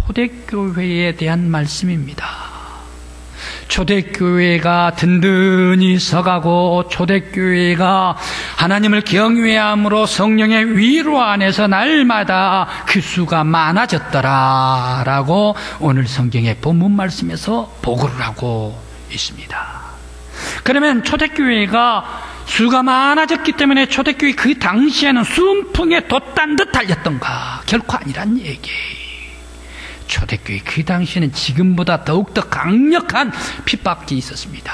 초대교회에 대한 말씀입니다. 초대교회가 든든히 서가고 초대교회가 하나님을 경외함으로 성령의 위로 안에서 날마다 그 수가 많아졌더라라고 오늘 성경의 본문 말씀에서 보고를 하고 있습니다. 그러면 초대교회가 수가 많아졌기 때문에 초대교회 그 당시에는 순풍에 돛단 듯 달렸던가? 결코 아니란 얘기예요. 초대교회 그 당시에는 지금보다 더욱더 강력한 핍박이 있었습니다.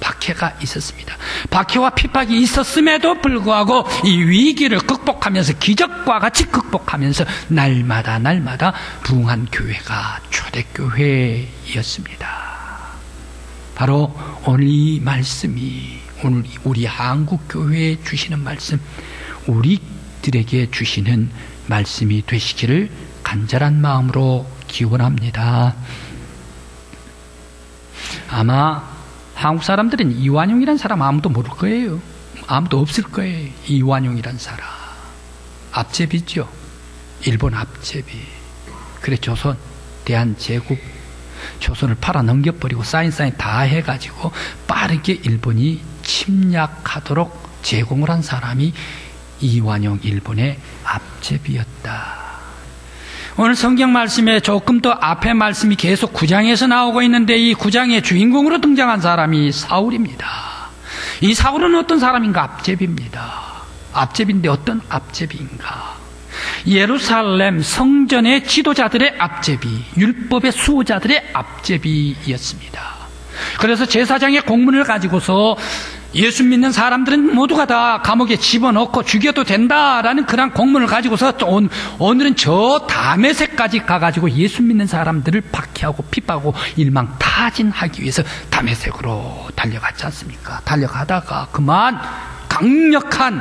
박해가 있었습니다. 박해와 핍박이 있었음에도 불구하고 이 위기를 극복하면서 기적과 같이 극복하면서 날마다 부흥한 교회가 초대교회였습니다. 바로 오늘 이 말씀이 오늘 우리 한국교회에 주시는 말씀, 우리들에게 주시는 말씀이 되시기를 간절한 마음으로 기원합니다. 아마 한국 사람들은 이완용이란 사람 아무도 모를 거예요. 아무도 없을 거예요. 이완용이란 사람. 앞제비죠. 일본 앞제비. 그래 조선, 대한제국. 조선을 팔아 넘겨버리고 사인 다 해가지고 빠르게 일본이 침략하도록 제공을 한 사람이 이완용 일본의 앞제비였다. 오늘 성경 말씀에 조금 더 앞에 말씀이 계속 9장에서 나오고 있는데 이 9장의 주인공으로 등장한 사람이 사울입니다. 이 사울은 어떤 사람인가? 앞제비입니다. 앞제비인데 어떤 앞제비인가? 예루살렘 성전의 지도자들의 앞제비, 율법의 수호자들의 앞제비였습니다. 그래서 제사장의 공문을 가지고서 예수 믿는 사람들은 모두가 다 감옥에 집어넣고 죽여도 된다라는 그런 공문을 가지고서 오늘은 저 다메섹까지 가가지고 예수 믿는 사람들을 박해하고 핍박하고 일망타진하기 위해서 다메섹으로 달려갔지 않습니까? 달려가다가 그만 강력한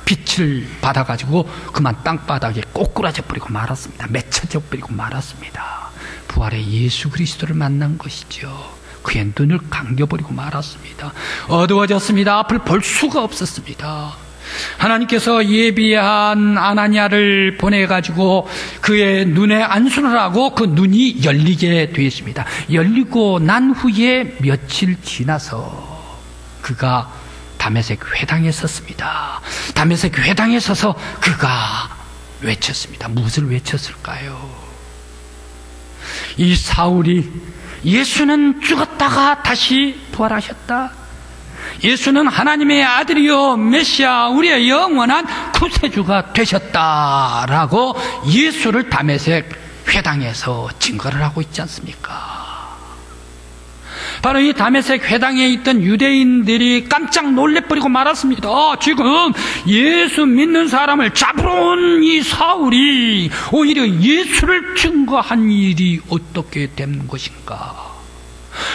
빛을 받아가지고 그만 땅바닥에 꼬꾸라져 버리고 말았습니다. 맺혀져 버리고 말았습니다. 부활의 예수 그리스도를 만난 것이죠. 그의 눈을 감겨버리고 말았습니다. 어두워졌습니다. 앞을 볼 수가 없었습니다. 하나님께서 예비한 아나니아를 보내가지고 그의 눈에 안수를 하고 그 눈이 열리게 되었습니다. 열리고 난 후에 며칠 지나서 그가 다메섹 회당에 섰습니다. 다메섹 회당에 서서 그가 외쳤습니다. 무엇을 외쳤을까요? 이 사울이 예수는 죽었다가 다시 부활하셨다. 예수는 하나님의 아들이요 메시아 우리의 영원한 구세주가 되셨다라고 예수를 다메섹 회당에서 증거를 하고 있지 않습니까? 바로 이 다메섹 회당에 있던 유대인들이 깜짝 놀래버리고 말았습니다. 지금 예수 믿는 사람을 잡으러 온 이 사울이 오히려 예수를 증거한 일이 어떻게 된 것인가?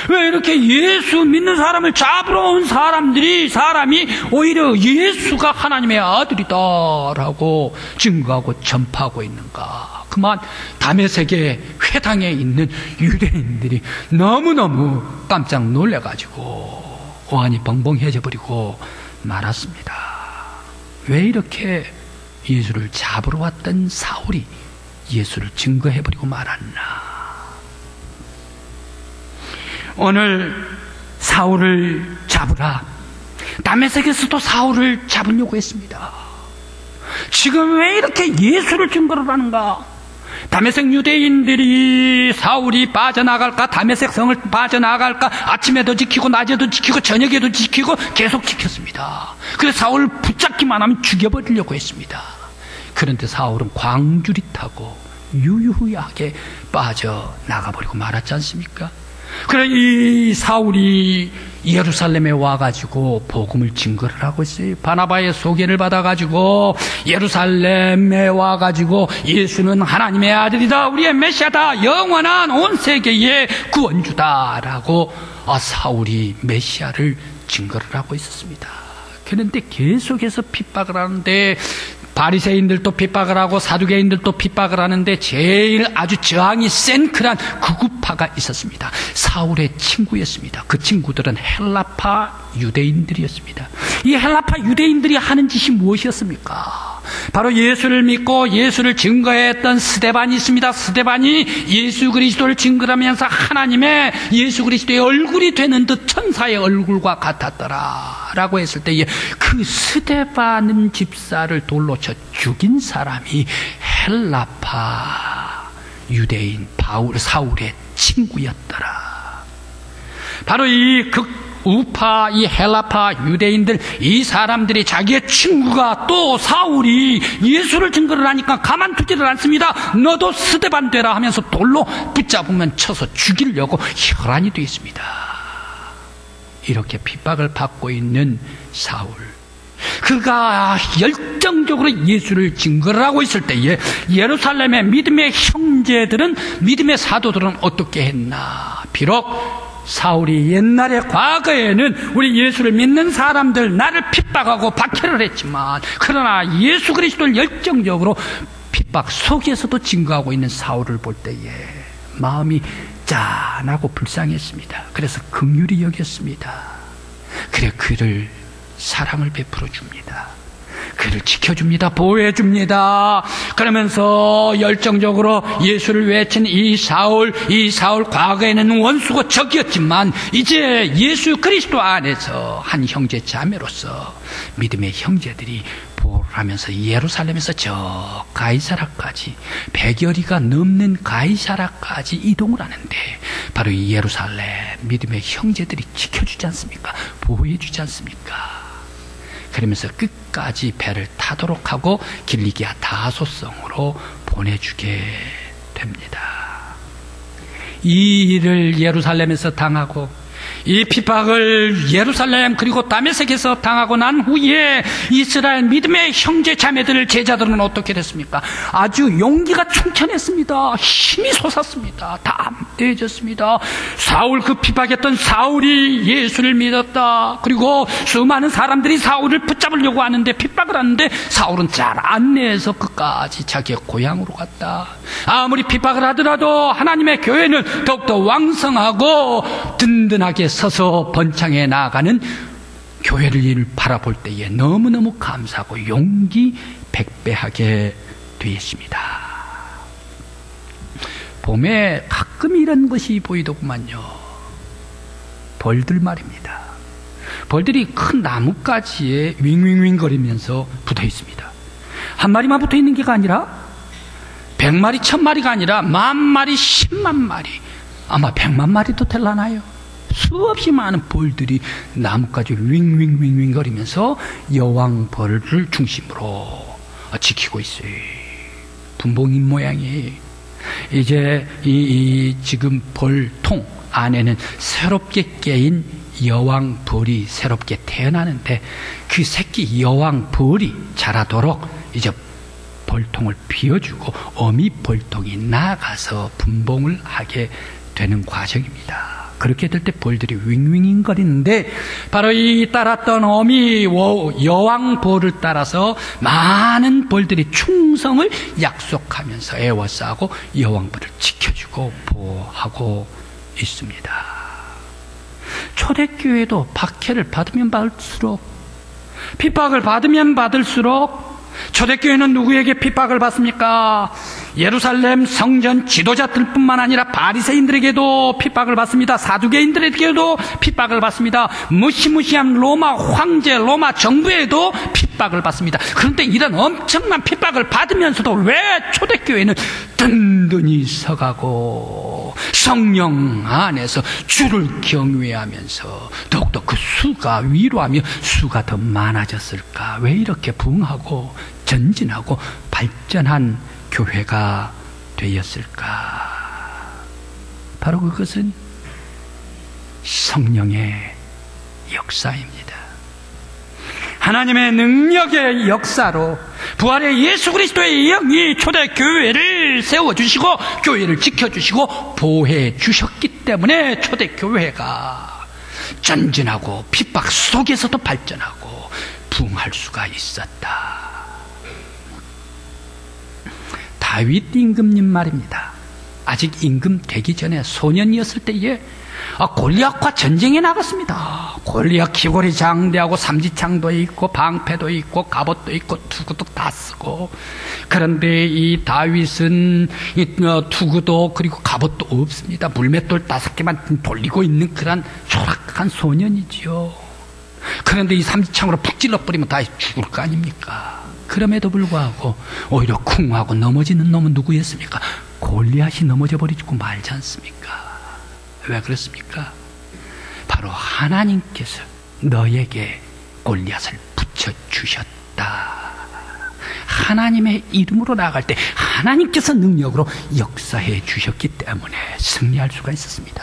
왜 이렇게 예수 믿는 사람을 잡으러 온 사람이 오히려 예수가 하나님의 아들이다라고 증거하고 전파하고 있는가? 그만 다메섹의 회당에 있는 유대인들이 너무너무 깜짝 놀래가지고 어안이 벙벙해져 버리고 말았습니다. 왜 이렇게 예수를 잡으러 왔던 사울이 예수를 증거해버리고 말았나? 오늘 사울을 잡으라. 다메섹에서도 사울을 잡으려고 했습니다. 지금 왜 이렇게 예수를 증거를 하는가? 다메섹 유대인들이 사울이 빠져나갈까? 다메섹 성을 빠져나갈까? 아침에도 지키고 낮에도 지키고 저녁에도 지키고 계속 지켰습니다. 그래서 사울을 붙잡기만 하면 죽여버리려고 했습니다. 그런데 사울은 광주리 타고 유유하게 빠져나가버리고 말았지 않습니까? 그래 이 사울이 예루살렘에 와가지고 복음을 증거를 하고 있어요. 바나바의 소개를 받아가지고 예루살렘에 와가지고 예수는 하나님의 아들이다, 우리의 메시아다, 영원한 온 세계의 구원주다라고 사울이 메시아를 증거를 하고 있었습니다. 그런데 계속해서 핍박을 하는데 바리새인들도 핍박을 하고 사두개인들도 핍박을 하는데 제일 아주 저항이 센 그런 극우파가 있었습니다. 사울의 친구였습니다. 그 친구들은 헬라파 유대인들이었습니다. 이 헬라파 유대인들이 하는 짓이 무엇이었습니까? 바로 예수를 믿고 예수를 증거했던 스데반이 있습니다. 스데반이 예수 그리스도를 증거하면서 하나님의 예수 그리스도의 얼굴이 되는 듯 천사의 얼굴과 같았더라 라고 했을 때에 그 스데반 집사를 돌로 쳐 죽인 사람이 헬라파 유대인 사울의 친구였더라. 바로 이 우파, 이 헬라파 유대인들, 이 사람들이 자기의 친구가 또 사울이 예수를 증거를 하니까 가만두지를 않습니다. 너도 스데반 되라 하면서 돌로 붙잡으면 쳐서 죽이려고 혈안이 되어 있습니다. 이렇게 핍박을 받고 있는 사울, 그가 열정적으로 예수를 증거를 하고 있을 때에 예루살렘의 믿음의 형제들은, 믿음의 사도들은 어떻게 했나? 비록 사울이 옛날에 과거에는 우리 예수를 믿는 사람들 나를 핍박하고 박해를 했지만, 그러나 예수 그리스도를 열정적으로 핍박 속에서도 증거하고 있는 사울을 볼 때에 마음이 짠하고 불쌍했습니다. 그래서 긍휼히 여겼습니다. 그래 그를 사랑을 베풀어 줍니다. 그를 지켜줍니다. 보호해줍니다. 그러면서 열정적으로 예수를 외친 이 사울 과거에는 원수고 적이었지만 이제 예수 그리스도 안에서 한 형제 자매로서 믿음의 형제들이 보호를 하면서 예루살렘에서 저 가이사라까지 100여리가 넘는 가이사라까지 이동을 하는데 바로 이 예루살렘 믿음의 형제들이 지켜주지 않습니까? 보호해주지 않습니까? 그러면서 끝까지 배를 타도록 하고 길리기아 다소성으로 보내주게 됩니다. 이 일을 예루살렘에서 당하고 이 핍박을 예루살렘 그리고 다메섹에서 당하고 난 후에 이스라엘 믿음의 형제 자매들 제자들은 어떻게 됐습니까? 아주 용기가 충천했습니다. 힘이 솟았습니다. 담대해졌습니다. 사울, 그 핍박했던 사울이 예수를 믿었다. 그리고 수많은 사람들이 사울을 붙잡으려고 하는데, 핍박을 하는데 사울은 잘 안내해서 끝까지 자기의 고향으로 갔다. 아무리 핍박을 하더라도 하나님의 교회는 더욱더 왕성하고 든든하게 서서 번창해 나아가는 교회를 바라볼 때에 너무너무 감사하고 용기 백배하게 되었습니다. 봄에 가끔 이런 것이 보이더구만요. 벌들 말입니다. 벌들이 큰 나뭇가지에 윙윙윙 거리면서 붙어 있습니다. 한 마리만 붙어 있는 게 아니라 100마리, 1000마리가 아니라 10,000마리, 10만 마리, 아마 100만 마리도 될라나요? 수없이 많은 벌들이 나뭇가지 윙윙윙윙 거리면서 여왕 벌을 중심으로 지키고 있어요. 분봉인 모양이. 이제 지금 벌통 안에는 새롭게 깨인 여왕 벌이 새롭게 태어나는데, 그 새끼 여왕 벌이 자라도록 이제 벌통을 비워주고 어미 벌통이 나가서 분봉을 하게 되는 과정입니다. 그렇게 될 때 벌들이 윙윙 거리는데, 바로 이 따랐던 어미 여왕 벌을 따라서 많은 벌들이 충성을 약속하면서 애워싸고 여왕 벌을 지켜주고 보호하고 있습니다. 초대교회도 박해를 받으면 받을수록, 핍박을 받으면 받을수록, 초대교회는 누구에게 핍박을 받습니까? 예루살렘 성전 지도자들뿐만 아니라 바리새인들에게도 핍박을 받습니다. 사두개인들에게도 핍박을 받습니다. 무시무시한 로마 황제, 로마 정부에도 핍박을 받습니다. 그런데 이런 엄청난 핍박을 받으면서도 왜 초대교회는 든든히 서가고 성령 안에서 주를 경외하면서 더욱더 그 수가 위로하며 수가 더 많아졌을까? 왜 이렇게 부흥하고 전진하고 발전한 교회가 되었을까? 바로 그것은 성령의 역사입니다. 하나님의 능력의 역사로 부활의 예수 그리스도의 영이 초대교회를 세워주시고 교회를 지켜주시고 보호해 주셨기 때문에 초대교회가 전진하고 핍박 속에서도 발전하고 부흥할 수가 있었다. 다윗 임금님 말입니다. 아직 임금 되기 전에 소년이었을 때에 골리앗과 전쟁에 나갔습니다. 골리앗 기골이 장대하고 삼지창도 있고 방패도 있고 갑옷도 있고 투구도 다 쓰고, 그런데 이 다윗은 투구도 그리고 갑옷도 없습니다. 물맷돌 5개만 돌리고 있는 그런 소락한 소년이지요. 그런데 이 삼지창으로 푹 찔러버리면 다 죽을 거 아닙니까? 그럼에도 불구하고 오히려 쿵하고 넘어지는 놈은 누구였습니까? 골리앗이 넘어져 버리고 말지 않습니까? 왜 그렇습니까? 바로 하나님께서 너에게 골리앗을 붙여주셨다. 하나님의 이름으로 나아갈 때 하나님께서 능력으로 역사해 주셨기 때문에 승리할 수가 있었습니다.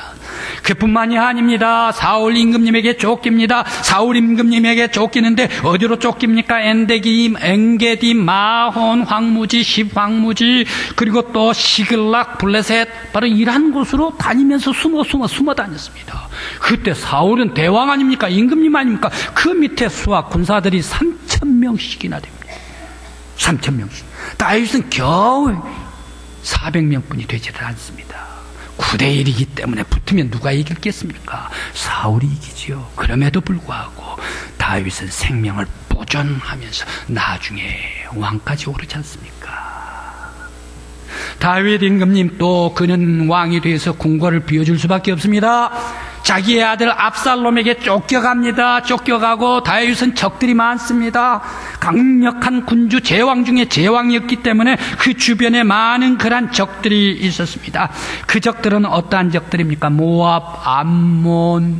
그뿐만이 아닙니다. 사울 임금님에게 쫓깁니다. 사울 임금님에게 쫓기는데 어디로 쫓깁니까? 엔게디, 마혼, 황무지, 십황무지, 그리고 또 시글락, 블레셋, 바로 이러한 곳으로 다니면서 숨어 다녔습니다. 그때 사울은 대왕 아닙니까? 임금님 아닙니까? 그 밑에 수하 군사들이 3,000명씩이나 됩니다. 3,000명씩. 다윗은 겨우 400명뿐이 되지를 않습니다. 9대1이기 때문에 붙으면 누가 이기겠습니까? 사울이 이기지요. 그럼에도 불구하고 다윗은 생명을 보존하면서 나중에 왕까지 오르지 않습니까? 다윗 임금님 또 그는 왕이 돼서 궁궐을 비워줄 수밖에 없습니다. 자기의 아들 압살롬에게 쫓겨갑니다. 쫓겨가고 다윗은 적들이 많습니다. 강력한 군주 제왕 중에 제왕이었기 때문에 그 주변에 많은 그런 적들이 있었습니다. 그 적들은 어떠한 적들입니까? 모압, 암몬,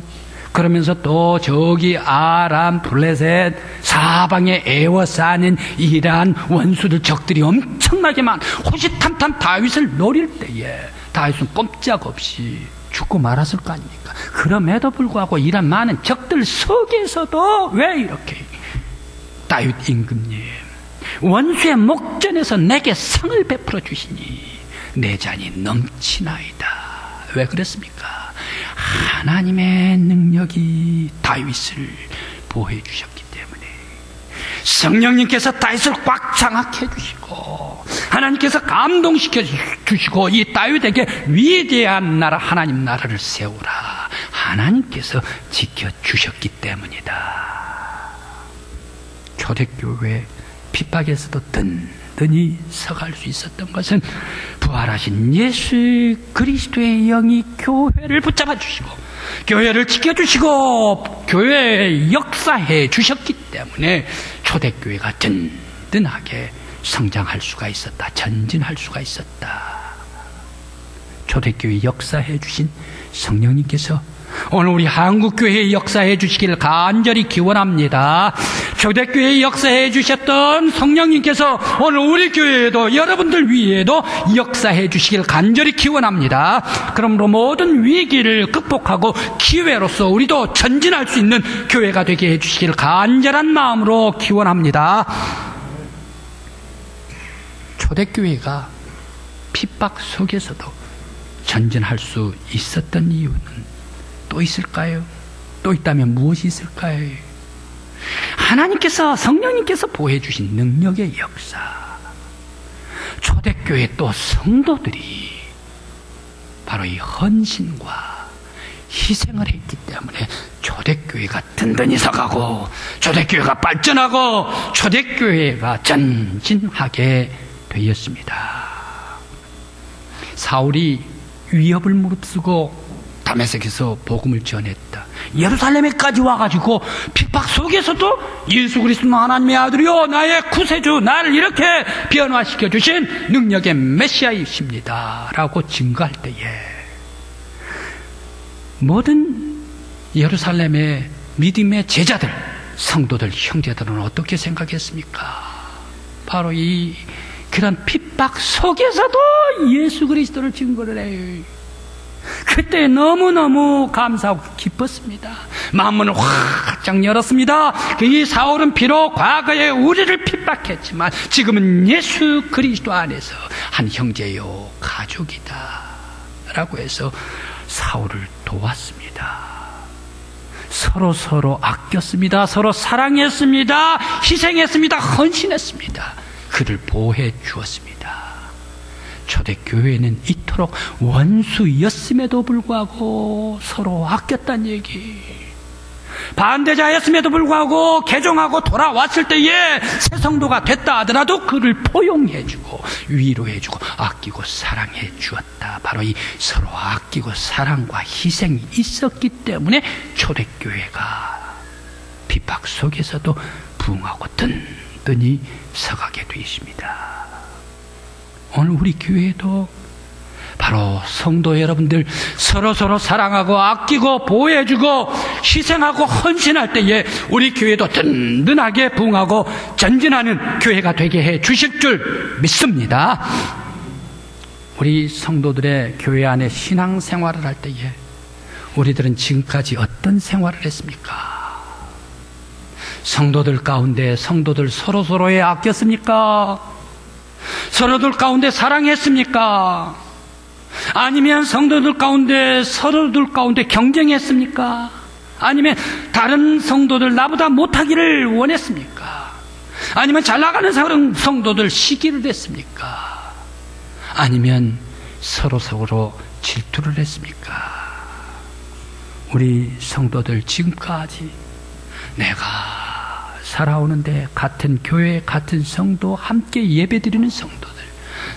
그러면서 또 저기 아람, 블레셋, 사방에 에워싸는 이러한 원수들 적들이 엄청나게 많아 호시탐탐 다윗을 노릴 때에 다윗은 꼼짝없이 죽고 말았을 거 아닙니까? 그럼에도 불구하고 이런 많은 적들 속에서도 왜 이렇게 다윗 임금님, 원수의 목전에서 내게 상을 베풀어 주시니 내 잔이 넘치나이다. 왜 그랬습니까? 하나님의 능력이 다윗을 보호해 주셨기 때문에, 성령님께서 다윗을 꽉 장악해 주시고 하나님께서 감동시켜 주시고 이 다윗에게 위대한 나라, 하나님 나라를 세우라, 하나님께서 지켜주셨기 때문이다. 초대교회 핍박에서도 든든히 서갈 수 있었던 것은 부활하신 예수 그리스도의 영이 교회를 붙잡아 주시고 교회를 지켜주시고 교회에 역사해 주셨기 때문에 초대교회가 든든하게 성장할 수가 있었다. 전진할 수가 있었다. 초대교회 역사해 주신 성령님께서 오늘 우리 한국교회에 역사해 주시기를 간절히 기원합니다. 초대교회에 역사해 주셨던 성령님께서 오늘 우리 교회에도, 여러분들 위에도 역사해 주시기를 간절히 기원합니다. 그러므로 모든 위기를 극복하고 기회로서 우리도 전진할 수 있는 교회가 되게 해 주시기를 간절한 마음으로 기원합니다. 초대교회가 핍박 속에서도 전진할 수 있었던 이유는 또 있을까요? 또 있다면 무엇이 있을까요? 하나님께서, 성령님께서 보호해 주신 능력의 역사, 초대교회 또 성도들이 바로 이 헌신과 희생을 했기 때문에 초대교회가 든든히 서가고 초대교회가 발전하고 초대교회가 전진하게 되었습니다. 사울이 위협을 무릅쓰고 다메섹에서 복음을 전했다. 예루살렘에까지 와가지고 핍박 속에서도 예수 그리스도는 하나님의 아들이요 나의 구세주, 나를 이렇게 변화시켜 주신 능력의 메시아이십니다 라고 증거할 때에 모든 예루살렘의 믿음의 제자들, 성도들, 형제들은 어떻게 생각했습니까? 바로 이 그런 핍박 속에서도 예수 그리스도를 증거를 해요. 그때 너무너무 감사하고 기뻤습니다. 마음문을 활짝 열었습니다. 이 사울은 비록 과거에 우리를 핍박했지만 지금은 예수 그리스도 안에서 한 형제요 가족이다 라고 해서 사울을 도왔습니다. 서로 아꼈습니다. 서로 사랑했습니다. 희생했습니다. 헌신했습니다. 그를 보호해 주었습니다. 초대교회는 이토록 원수였음에도 불구하고 서로 아꼈다는 얘기. 반대자였음에도 불구하고 개종하고 돌아왔을 때에 새 성도가 됐다 하더라도 그를 포용해주고 위로해주고 아끼고 사랑해 주었다. 바로 이 서로 아끼고 사랑과 희생이 있었기 때문에 초대교회가 핍박 속에서도 부흥하고 든든히 서가게 되십니다. 오늘 우리 교회도 바로 성도 여러분들 서로 사랑하고 아끼고 보호해주고 희생하고 헌신할 때에 우리 교회도 든든하게 부흥하고 전진하는 교회가 되게 해 주실 줄 믿습니다. 우리 성도들의 교회 안에 신앙생활을 할 때에 우리들은 지금까지 어떤 생활을 했습니까? 성도들 가운데 성도들 서로에 아꼈습니까? 서로들 가운데 사랑했습니까? 아니면 성도들 가운데 서로들 가운데 경쟁했습니까? 아니면 다른 성도들 나보다 못하기를 원했습니까? 아니면 잘나가는 성도들 시기를 했습니까? 아니면 서로 질투를 했습니까? 우리 성도들 지금까지 내가 살아오는데 같은 교회 같은 성도 함께 예배드리는 성도들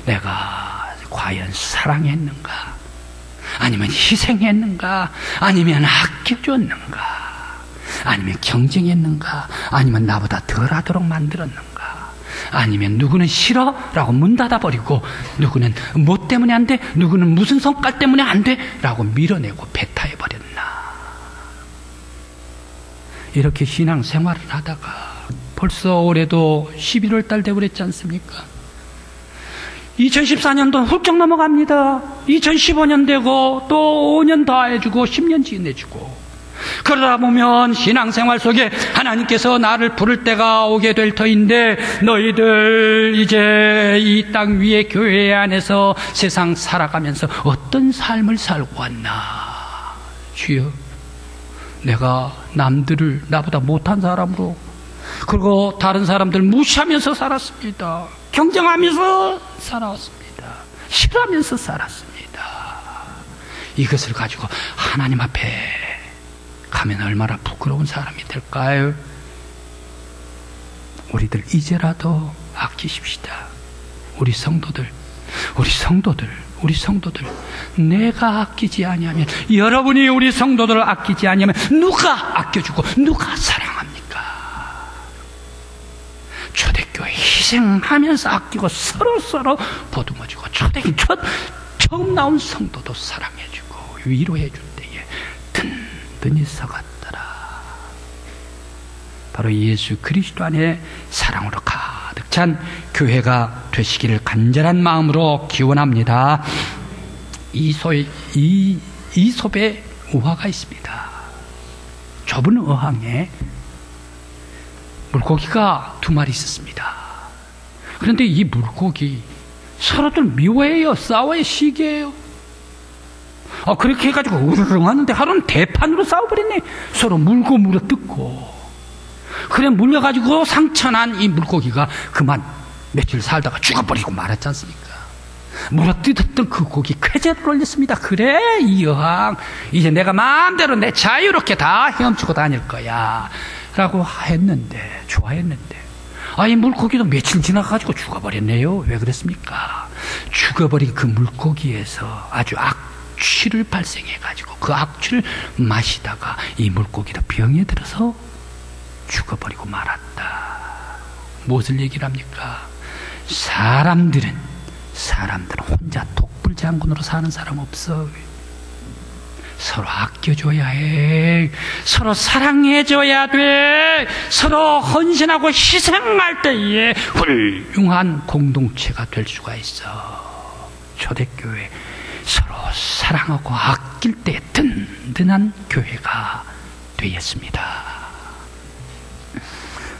내가 과연 사랑했는가? 아니면 희생했는가? 아니면 아껴줬는가? 아니면 경쟁했는가? 아니면 나보다 덜하도록 만들었는가? 아니면 누구는 싫어? 라고 문 닫아버리고 누구는 뭐 때문에 안 돼? 누구는 무슨 성깔 때문에 안 돼? 라고 밀어내고 배타해버렸나? 이렇게 신앙생활을 하다가 벌써 올해도 11월 달 되고 그랬지 않습니까? 2014년도 훌쩍 넘어갑니다. 2015년 되고 또 5년 더 해주고 10년 지내주고 그러다 보면 신앙생활 속에 하나님께서 나를 부를 때가 오게 될 터인데 너희들 이제 이 땅 위에 교회 안에서 세상 살아가면서 어떤 삶을 살고 왔나? 주여, 내가 남들을 나보다 못한 사람으로 그리고 다른 사람들 무시하면서 살았습니다. 경쟁하면서 살아왔습니다. 싫어하면서 살았습니다. 이것을 가지고 하나님 앞에 가면 얼마나 부끄러운 사람이 될까요? 우리들 이제라도 아끼십시다. 우리 성도들 내가 아끼지 아니하면 여러분이 우리 성도들을 아끼지 아니하면 누가 아껴주고 누가 사랑합니까? 초대교회 희생하면서 아끼고 서로 보듬어주고 초대교회 처음 나온 성도도 사랑해주고 위로해줄 때에 든든히 서갔더라. 바로 예수 그리스도 안에 사랑으로 가득 찬 교회가 되시기를 간절한 마음으로 기원합니다. 이솝의 우화가 있습니다. 좁은 어항에 물고기가 2마리 있었습니다. 그런데 이 물고기 서로들 미워해요. 싸워요. 시기해요. 그렇게 해가지고 우르릉 하는데 하루는 대판으로 싸워버렸네. 서로 물고 물어뜯고. 그래 물려가지고 상처난 이 물고기가 그만 며칠 살다가 죽어버리고 말았지 않습니까? 물어뜯었던 그 고기 쾌재를 올렸습니다. 그래 이 여왕 이제 내가 마음대로 내 자유롭게 다 헤엄치고 다닐 거야 라고 했는데 좋아했는데 이 물고기도 며칠 지나가지고 죽어버렸네요. 왜 그랬습니까? 죽어버린 그 물고기에서 아주 악취를 발생해가지고 그 악취를 마시다가 이 물고기도 병에 들어서 죽어버리고 말았다. 무엇을 얘기를 합니까? 사람들은 혼자 독불장군으로 사는 사람 없어. 서로 아껴줘야 해. 서로 사랑해줘야 돼. 서로 헌신하고 희생할 때에 훌륭한 공동체가 될 수가 있어. 초대교회 서로 사랑하고 아낄 때 든든한 교회가 되었습니다.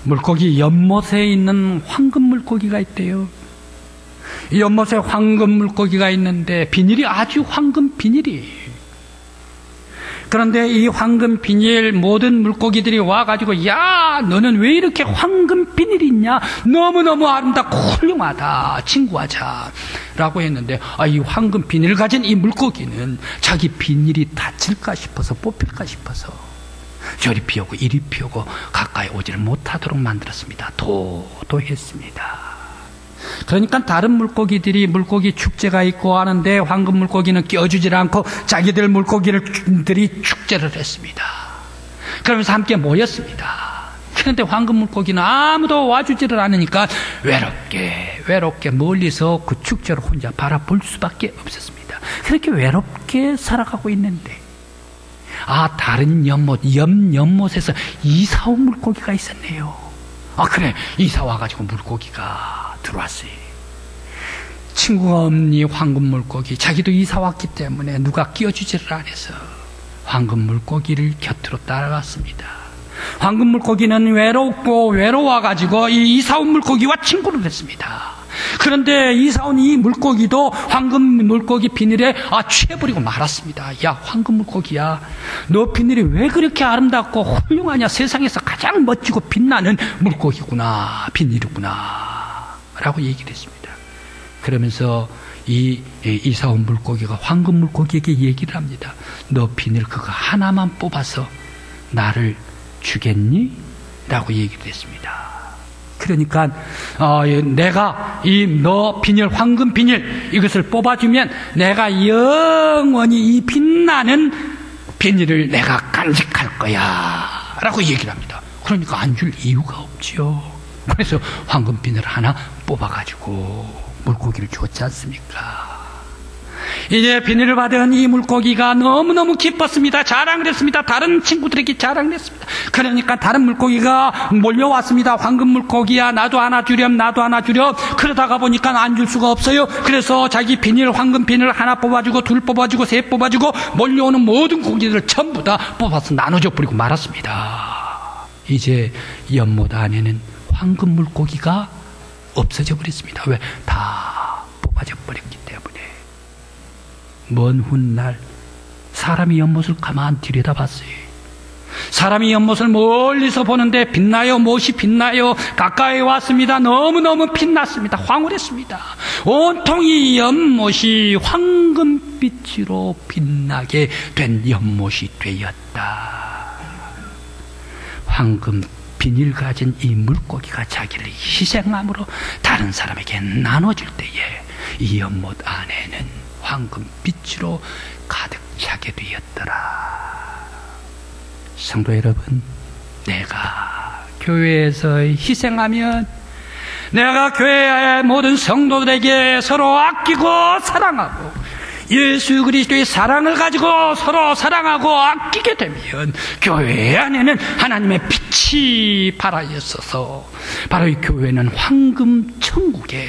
물고기 연못에 있는 황금 물고기가 있대요. 이 연못에 황금 물고기가 있는데 비닐이 아주 황금 비닐이. 그런데 이 황금 비닐 모든 물고기들이 와가지고 야 너는 왜 이렇게 황금 비닐이 있냐, 너무너무 아름답고 훌륭하다, 친구하자 라고 했는데, 이 황금 비닐을 가진 이 물고기는 자기 비닐이 다칠까 싶어서, 뽑힐까 싶어서 저리 피우고 이리 피우고 가까이 오지를 못하도록 만들었습니다. 도도했습니다. 그러니까 다른 물고기들이 물고기 축제가 있고 하는데 황금 물고기는 끼워주질 않고 자기들 물고기들이 축제를 했습니다. 그러면서 함께 모였습니다. 그런데 황금 물고기는 아무도 와주지를 않으니까 외롭게 멀리서 그 축제를 혼자 바라볼 수밖에 없었습니다. 그렇게 외롭게 살아가고 있는데 다른 연못에서 이사 온 물고기가 있었네요. 그래, 이사 와가지고 물고기가 들어왔어요. 친구가 없는 이 황금 물고기, 자기도 이사 왔기 때문에 누가 끼워주지를 않아서 황금 물고기를 곁으로 따라갔습니다. 황금 물고기는 외로워가지고 이 이사 온 물고기와 친구를 했습니다. 그런데 이사 온 이 물고기도 황금 물고기 비늘에 취해버리고 말았습니다. 야, 황금 물고기야, 너 비늘이 왜 그렇게 아름답고 훌륭하냐, 세상에서 가장 멋지고 빛나는 물고기구나, 비늘이구나 라고 얘기를 했습니다. 그러면서 이 이사 온 물고기가 황금 물고기에게 얘기를 합니다. 너 비늘 그거 하나만 뽑아서 나를 주겠니? 라고 얘기를 했습니다. 그러니까 내가 너 비닐, 황금 비닐 이것을 뽑아주면 내가 영원히 이 빛나는 비닐을 내가 간직할 거야 라고 얘기를 합니다. 그러니까 안 줄 이유가 없지요. 그래서 황금 비늘 하나 뽑아가지고 물고기를 줬지 않습니까? 이제 비닐을 받은 이 물고기가 너무너무 기뻤습니다. 자랑을 했습니다. 다른 친구들에게 자랑을 했습니다. 그러니까 다른 물고기가 몰려왔습니다. 황금 물고기야, 나도 하나 주렴. 그러다가 보니까 안 줄 수가 없어요. 그래서 자기 비닐, 황금 비늘 하나 뽑아주고 둘 뽑아주고 셋 뽑아주고 몰려오는 모든 고기들을 전부 다 뽑아서 나눠줘 버리고 말았습니다. 이제 연못 안에는 황금 물고기가 없어져 버렸습니다. 왜? 다 뽑아져 버렸기 때문에. 먼 훗날 사람이 연못을 가만 들여다봤어요. 사람이 연못을 멀리서 보는데 빛나요? 못이 빛나요? 가까이 왔습니다. 너무너무 빛났습니다. 황홀했습니다. 온통 이 연못이 황금빛으로 빛나게 된 연못이 되었다. 황금 비닐 가진 이 물고기가 자기를 희생함으로 다른 사람에게 나눠줄 때에 이 연못 안에는 황금빛으로 가득 차게 되었더라. 성도 여러분, 내가 교회에서 희생하면, 내가 교회의 모든 성도들에게 서로 아끼고 사랑하고 예수 그리스도의 사랑을 가지고 서로 사랑하고 아끼게 되면 교회 안에는 하나님의 빛이 발하여 있어서 바로 이 교회는 황금 천국의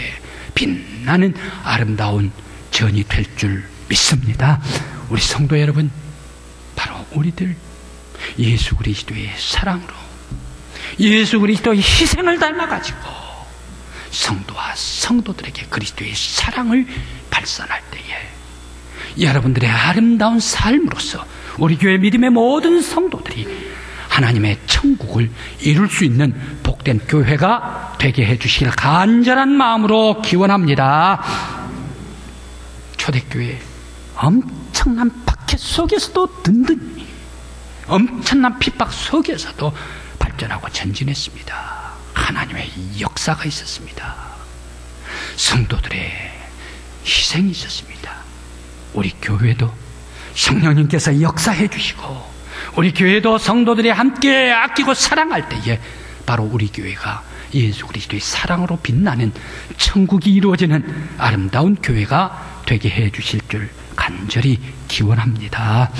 빛나는 아름다운 전이 될 줄 믿습니다. 우리 성도 여러분, 바로 우리들 예수 그리스도의 사랑으로, 예수 그리스도의 희생을 닮아가지고 성도와 성도들에게 그리스도의 사랑을 발산할 때에 여러분들의 아름다운 삶으로서 우리 교회 믿음의 모든 성도들이 하나님의 천국을 이룰 수 있는 복된 교회가 되게 해주시길 간절한 마음으로 기원합니다. 초대교회 엄청난 박해 속에서도 든든히, 엄청난 핍박 속에서도 발전하고 전진했습니다. 하나님의 역사가 있었습니다. 성도들의 희생이 있었습니다. 우리 교회도 성령님께서 역사해 주시고 우리 교회도 성도들이 함께 아끼고 사랑할 때에 바로 우리 교회가 예수 그리스도의 사랑으로 빛나는 천국이 이루어지는 아름다운 교회가 되게 해 주실 줄 간절히 기원합니다.